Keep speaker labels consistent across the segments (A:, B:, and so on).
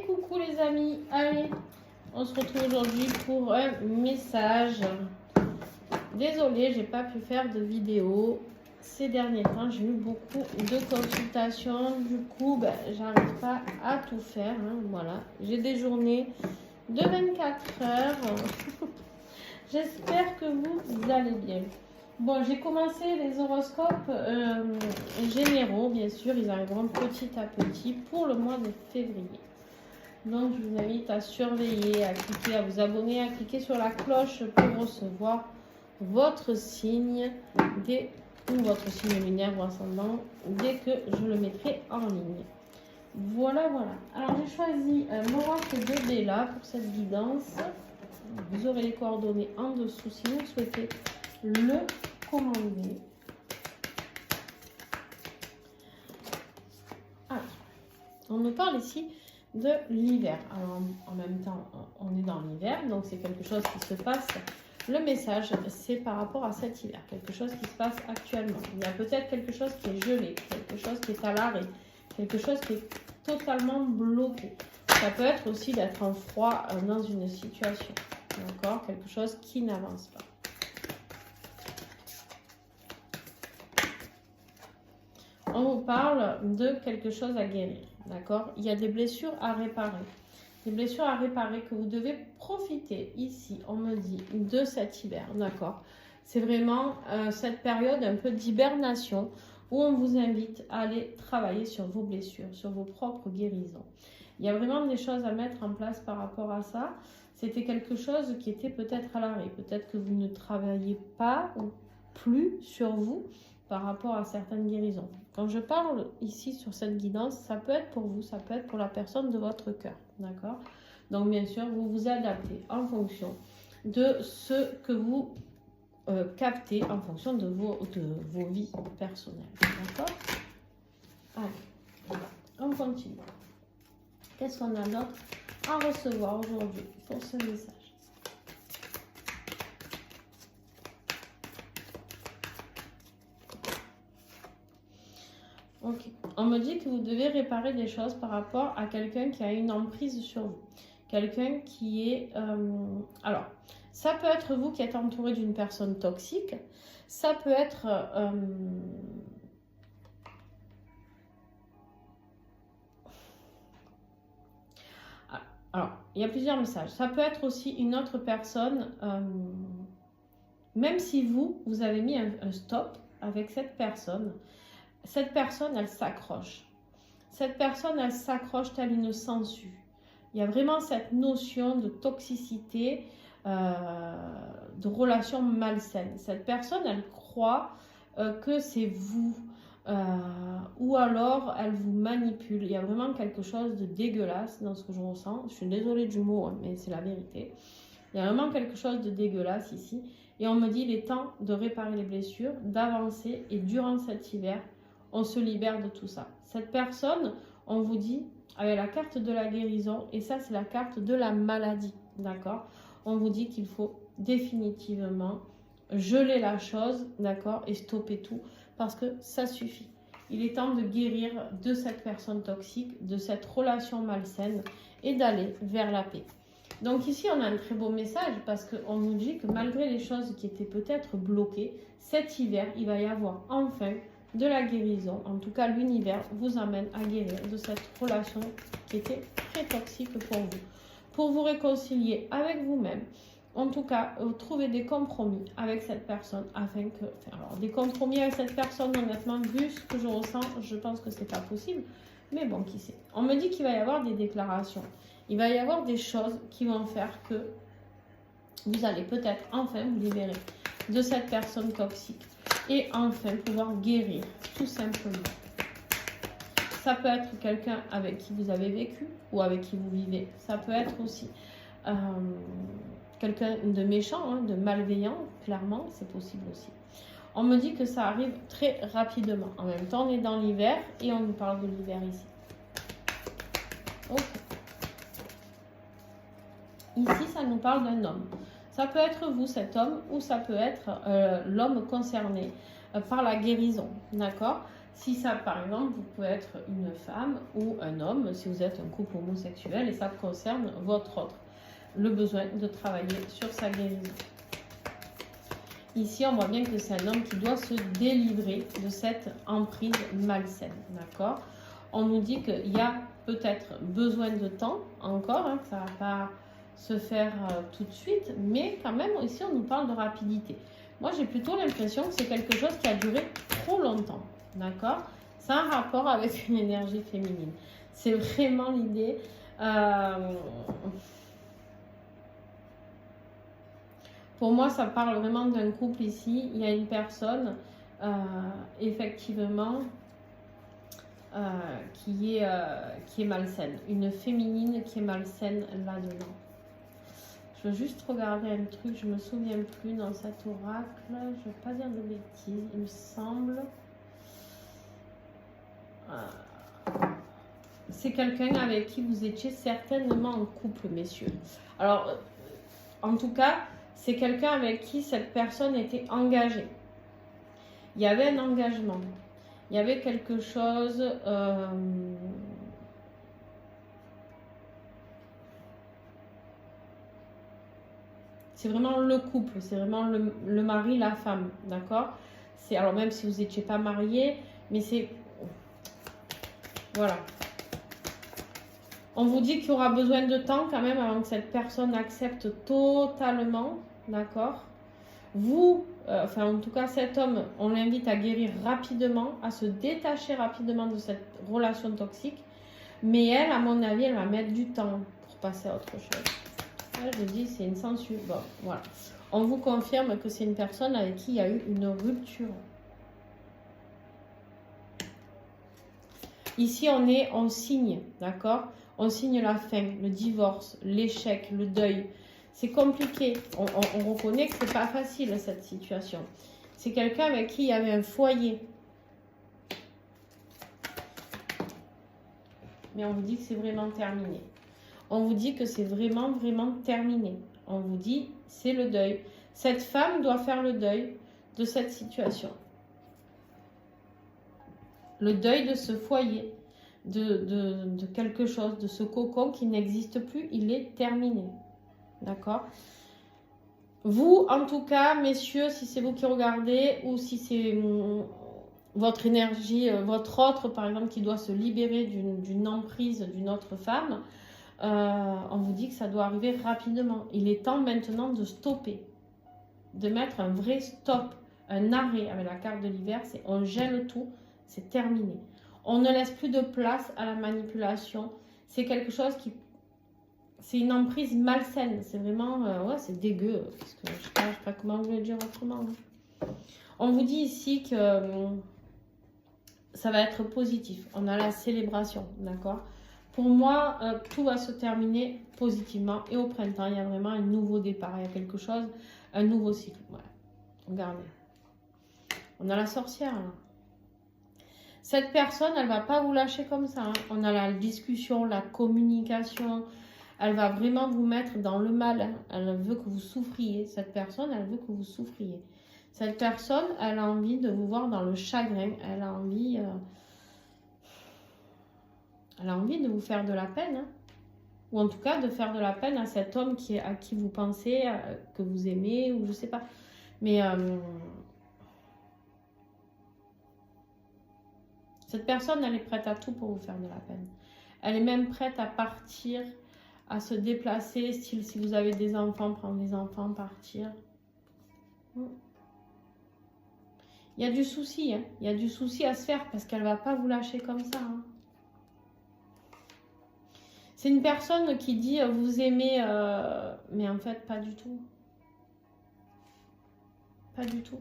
A: coucou les amis, allez, on se retrouve aujourd'hui pour un message. Désolée, j'ai pas pu faire de vidéo ces derniers temps, j'ai eu beaucoup de consultations, du coup j'arrive pas à tout faire, hein, voilà. J'ai des journées de 24 heures, j'espère que vous allez bien. Bon, j'ai commencé les horoscopes généraux, bien sûr, ils arriveront petit à petit pour le mois de février. Donc, je vous invite à surveiller, à cliquer, à vous abonner, à cliquer sur la cloche pour recevoir votre signe ou votre signe lunaire ou ascendant dès que je le mettrai en ligne. Voilà, voilà. Alors, j'ai choisi l'oracle de Béla pour cette guidance. Vous aurez les coordonnées en dessous si vous souhaitez le commander. Alors, on nous parle ici de l'hiver. Alors, en même temps, on est dans l'hiver, donc c'est quelque chose qui se passe. Le message, c'est par rapport à cet hiver, quelque chose qui se passe actuellement. Il y a peut-être quelque chose qui est gelé, quelque chose qui est à l'arrêt, quelque chose qui est totalement bloqué. Ça peut être aussi d'être en froid dans une situation, d'accord? Quelque chose qui n'avance pas. On vous parle de quelque chose à guérir, d'accord? Il y a des blessures à réparer. Des blessures à réparer que vous devez profiter ici, on me dit, de cet hiver, d'accord? C'est vraiment cette période un peu d'hibernation où on vous invite à aller travailler sur vos blessures, sur vos propres guérisons. Il y a vraiment des choses à mettre en place par rapport à ça. C'était quelque chose qui était peut-être à l'arrêt. Peut-être que vous ne travaillez pas ou plus sur vous par rapport à certaines guérisons. Quand je parle ici sur cette guidance, ça peut être pour vous, ça peut être pour la personne de votre cœur, d'accord? Donc bien sûr, vous vous adaptez en fonction de ce que vous captez, en fonction de vos vies personnelles, d'accord? Allez, on continue. Qu'est-ce qu'on a d'autre à recevoir aujourd'hui pour ce message? Ok, on me dit que vous devez réparer des choses par rapport à quelqu'un qui a une emprise sur vous. Quelqu'un qui est... alors, ça peut être vous qui êtes entouré d'une personne toxique. Ça peut être... alors, il y a plusieurs messages. Ça peut être aussi une autre personne, même si vous avez mis un stop avec cette personne, elle s'accroche. Cette personne, elle s'accroche telle une sangsue. Il y a vraiment cette notion de toxicité, de relation malsaine. Cette personne, elle croit que c'est vous, ou alors elle vous manipule. Il y a vraiment quelque chose de dégueulasse dans ce que je ressens. Je suis désolée du mot, hein, mais c'est la vérité. Il y a vraiment quelque chose de dégueulasse ici. Et on me dit, il est temps de réparer les blessures, d'avancer. Et durant cet hiver, on se libère de tout ça. Cette personne, on vous dit, avec la carte de la guérison, et ça c'est la carte de la maladie, d'accord? On vous dit qu'il faut définitivement geler la chose, d'accord? Et stopper tout, parce que ça suffit. Il est temps de guérir de cette personne toxique, de cette relation malsaine, et d'aller vers la paix. Donc ici, on a un très beau message, parce qu'on nous dit que malgré les choses qui étaient peut-être bloquées, cet hiver, il va y avoir enfin de la guérison. En tout cas, l'univers vous amène à guérir de cette relation qui était très toxique pour vous réconcilier avec vous-même. En tout cas, trouver des compromis avec cette personne afin que... alors, des compromis avec cette personne, honnêtement, vu ce que je ressens, je pense que c'est pas possible. Mais bon, qui sait. On me dit qu'il va y avoir des déclarations. Il va y avoir des choses qui vont faire que vous allez peut-être enfin vous libérer de cette personne toxique. Et enfin pouvoir guérir, tout simplement. Ça peut être quelqu'un avec qui vous avez vécu ou avec qui vous vivez. Ça peut être aussi quelqu'un de méchant, hein, de malveillant, clairement, c'est possible aussi. On me dit que ça arrive très rapidement. En même temps, on est dans l'hiver et on nous parle de l'hiver ici. Ok. Ici, ça nous parle d'un homme. Ça peut être vous, cet homme, ou ça peut être l'homme concerné par la guérison, d'accord? Si ça, par exemple, vous pouvez être une femme ou un homme, si vous êtes un couple homosexuel, et ça concerne votre autre, le besoin de travailler sur sa guérison. Ici, on voit bien que c'est un homme qui doit se délivrer de cette emprise malsaine, d'accord? On nous dit qu'il y a peut-être besoin de temps encore, hein, que ça ne va pas se faire tout de suite, mais quand même, ici, on nous parle de rapidité. Moi, j'ai plutôt l'impression que c'est quelque chose qui a duré trop longtemps, d'accord? C'est un rapport avec une énergie féminine. C'est vraiment l'idée. Pour moi, ça parle vraiment d'un couple ici. Il y a une personne, effectivement, qui est malsaine. Une féminine qui est malsaine là-dedans. Je veux juste regarder un truc, je ne me souviens plus dans cet oracle. Je ne veux pas dire de bêtises, il me semble. C'est quelqu'un avec qui vous étiez certainement en couple, messieurs. Alors, en tout cas, c'est quelqu'un avec qui cette personne était engagée. Il y avait un engagement. Il y avait quelque chose... c'est vraiment le couple, c'est vraiment le mari, la femme, d'accord? Alors même si vous n'étiez pas mariés, mais c'est... Voilà. On vous dit qu'il y aura besoin de temps quand même avant que cette personne accepte totalement, d'accord? Vous, enfin en tout cas cet homme, on l'invite à guérir rapidement, à se détacher rapidement de cette relation toxique. Mais elle, à mon avis, elle va mettre du temps pour passer à autre chose. Là, je dis, c'est une censure. Bon, voilà. On vous confirme que c'est une personne avec qui il y a eu une rupture. Ici, on signe, d'accord? On signe la fin, le divorce, l'échec, le deuil. C'est compliqué. On reconnaît que c'est pas facile, cette situation. C'est quelqu'un avec qui il y avait un foyer. Mais on vous dit que c'est vraiment terminé. On vous dit que c'est vraiment, vraiment terminé. On vous dit, c'est le deuil. Cette femme doit faire le deuil de cette situation. Le deuil de ce foyer, de quelque chose, de ce cocon qui n'existe plus, il est terminé. D'accord? Vous, en tout cas, messieurs, si c'est vous qui regardez, ou si c'est votre énergie, votre autre, par exemple, qui doit se libérer d'une emprise d'une autre femme, on vous dit que ça doit arriver rapidement. Il est temps maintenant de stopper, de mettre un vrai stop, un arrêt avec la carte de l'hiver, c'est on gèle tout, c'est terminé. On ne laisse plus de place à la manipulation. C'est quelque chose qui... C'est une emprise malsaine. C'est vraiment... ouais, c'est dégueu. Parce que je sais pas comment vous le dire autrement. On vous dit ici que ça va être positif. On a la célébration, d'accord? Pour moi, tout va se terminer positivement. Et au printemps, il y a vraiment un nouveau départ. Il y a quelque chose, un nouveau cycle. Voilà. Regardez. On a la sorcière, là. Cette personne, elle ne va pas vous lâcher comme ça. Hein. On a la discussion, la communication. Elle va vraiment vous mettre dans le mal. Hein. Elle veut que vous souffriez. Cette personne, elle veut que vous souffriez. Cette personne, elle a envie de vous voir dans le chagrin. Elle a envie de vous faire de la peine. Hein. Ou en tout cas, de faire de la peine à cet homme à qui vous pensez, que vous aimez, ou je ne sais pas. Mais... cette personne, elle est prête à tout pour vous faire de la peine. Elle est même prête à partir, à se déplacer, style si vous avez des enfants, prendre les enfants, partir. Il y a du souci, hein. Il y a du souci à se faire parce qu'elle ne va pas vous lâcher comme ça. Hein. C'est une personne qui dit vous aimez, mais en fait pas du tout. Pas du tout.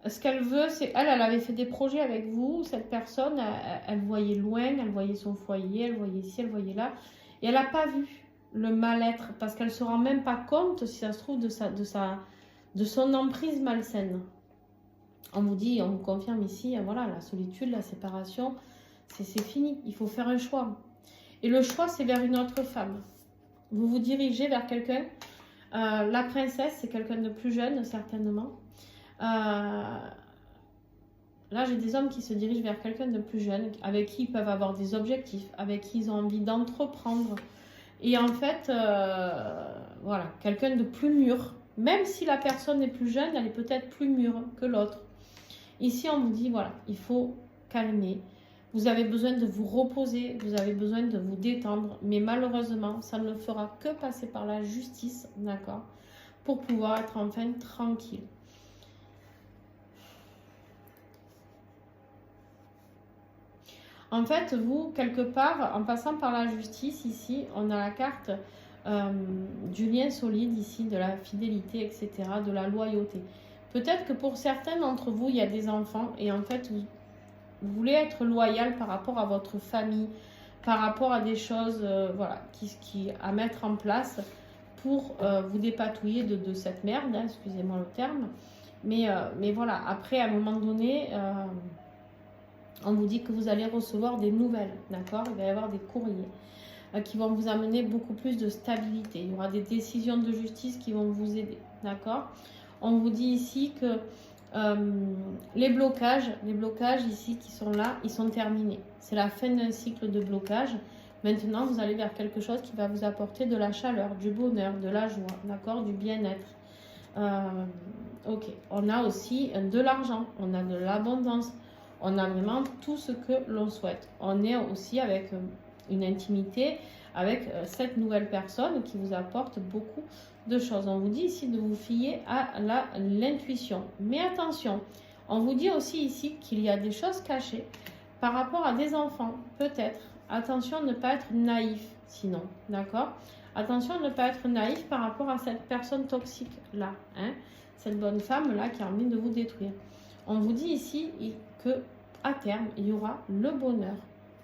A: Ce qu'elle veut, c'est... Elle avait fait des projets avec vous. Cette personne, elle voyait loin, elle voyait son foyer, elle voyait ici, elle voyait là. Et elle n'a pas vu le mal-être parce qu'elle ne se rend même pas compte, si ça se trouve, de son emprise malsaine. On vous dit, on vous confirme ici, voilà, la solitude, la séparation, c'est fini. Il faut faire un choix. Et le choix, c'est vers une autre femme. Vous vous dirigez vers quelqu'un. La princesse, c'est quelqu'un de plus jeune, certainement. Là, j'ai des hommes qui se dirigent vers quelqu'un de plus jeune, avec qui ils peuvent avoir des objectifs, avec qui ils ont envie d'entreprendre. Et en fait, voilà, quelqu'un de plus mûr. Même si la personne est plus jeune, elle est peut-être plus mûre que l'autre. Ici, on vous dit, voilà, il faut calmer. Vous avez besoin de vous reposer, vous avez besoin de vous détendre. Mais malheureusement, ça ne fera que passer par la justice, d'accord, pour pouvoir être enfin tranquille. En fait, vous, quelque part, en passant par la justice, ici, on a la carte du lien solide, ici, de la fidélité, etc., de la loyauté. Peut-être que pour certains d'entre vous, il y a des enfants et en fait, vous voulez être loyal par rapport à votre famille, par rapport à des choses voilà, à mettre en place pour vous dépatouiller de cette merde, hein, excusez-moi le terme. Mais voilà, après, à un moment donné... on vous dit que vous allez recevoir des nouvelles, d'accord? Il va y avoir des courriers qui vont vous amener beaucoup plus de stabilité. Il y aura des décisions de justice qui vont vous aider, d'accord? On vous dit ici que les blocages ici qui sont là, ils sont terminés. C'est la fin d'un cycle de blocage. Maintenant, vous allez vers quelque chose qui va vous apporter de la chaleur, du bonheur, de la joie, d'accord? Du bien-être. Ok, on a aussi de l'argent, on a de l'abondance. On a vraiment tout ce que l'on souhaite. On est aussi avec une intimité avec cette nouvelle personne qui vous apporte beaucoup de choses. On vous dit ici de vous fier à l'intuition. Mais attention, on vous dit aussi ici qu'il y a des choses cachées par rapport à des enfants. Peut-être. Attention à ne pas être naïf sinon. D'accord? Attention à ne pas être naïf par rapport à cette personne toxique-là. Hein? Cette bonne femme-là qui a envie de vous détruire. On vous dit ici que à terme, il y aura le bonheur.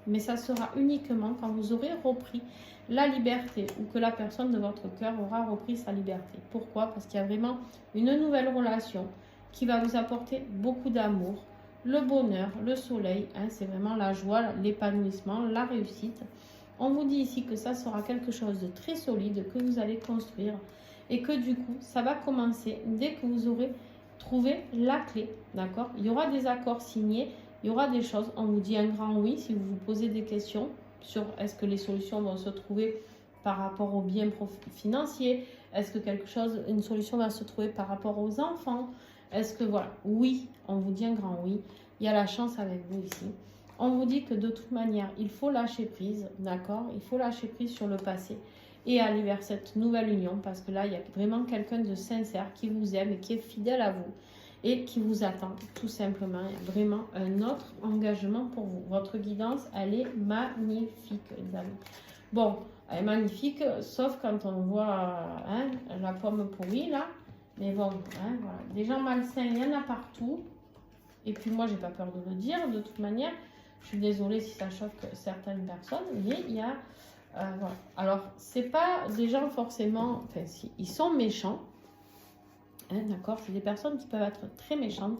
A: Mais ça sera uniquement quand vous aurez repris la liberté ou que la personne de votre cœur aura repris sa liberté. Pourquoi? Parce qu'il y a vraiment une nouvelle relation qui va vous apporter beaucoup d'amour, le bonheur, le soleil. Hein, c'est vraiment la joie, l'épanouissement, la réussite. On vous dit ici que ça sera quelque chose de très solide que vous allez construire et que du coup, ça va commencer dès que vous aurez trouvé la clé. D'accord? Il y aura des accords signés. Il y aura des choses, on vous dit un grand oui si vous vous posez des questions sur est-ce que les solutions vont se trouver par rapport aux biens financiers, est-ce que une solution va se trouver par rapport aux enfants, est-ce que voilà, oui, on vous dit un grand oui, il y a la chance avec vous ici. On vous dit que de toute manière, il faut lâcher prise, d'accord? Il faut lâcher prise sur le passé et aller vers cette nouvelle union parce que là, il y a vraiment quelqu'un de sincère qui vous aime et qui est fidèle à vous. Et qui vous attend, tout simplement. Il y a vraiment un autre engagement pour vous. Votre guidance, elle est magnifique, les amis. Bon, elle est magnifique, sauf quand on voit hein, la pomme pourrie, là. Mais bon, hein, voilà. Des gens malsains, il y en a partout. Et puis moi, j'ai pas peur de le dire, de toute manière. Je suis désolée si ça choque certaines personnes, mais il y a... voilà. Alors, c'est pas des gens forcément... Enfin, si, ils sont méchants. Hein, d'accord, c'est des personnes qui peuvent être très méchantes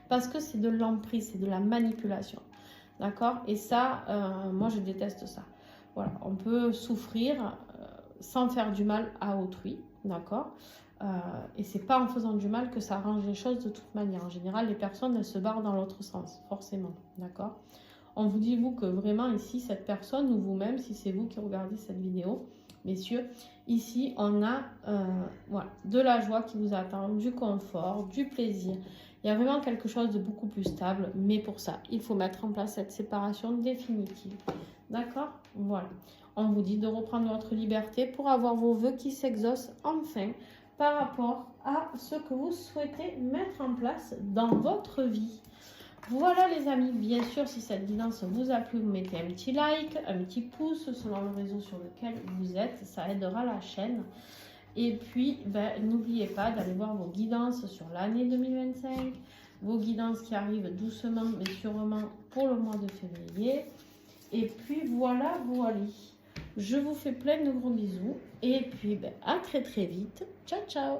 A: parce que c'est de l'emprise, c'est de la manipulation. D'accord? Et ça, moi je déteste ça. Voilà, on peut souffrir sans faire du mal à autrui. D'accord? Et c'est pas en faisant du mal que ça arrange les choses de toute manière. En général, les personnes, elles se barrent dans l'autre sens, forcément. D'accord? On vous dit, vous, que vraiment ici, cette personne ou vous-même, si c'est vous qui regardez cette vidéo, messieurs, ici, on a voilà, de la joie qui vous attend, du confort, du plaisir. Il y a vraiment quelque chose de beaucoup plus stable, mais pour ça, il faut mettre en place cette séparation définitive. D'accord? Voilà. On vous dit de reprendre votre liberté pour avoir vos vœux qui s'exaucent enfin par rapport à ce que vous souhaitez mettre en place dans votre vie. Voilà les amis, bien sûr si cette guidance vous a plu, vous mettez un petit like, un petit pouce selon le réseau sur lequel vous êtes, ça aidera la chaîne. Et puis n'oubliez pas d'aller voir vos guidances sur l'année 2025, vos guidances qui arrivent doucement mais sûrement pour le mois de février. Et puis voilà, je vous fais plein de gros bisous et puis à très très vite, ciao ciao.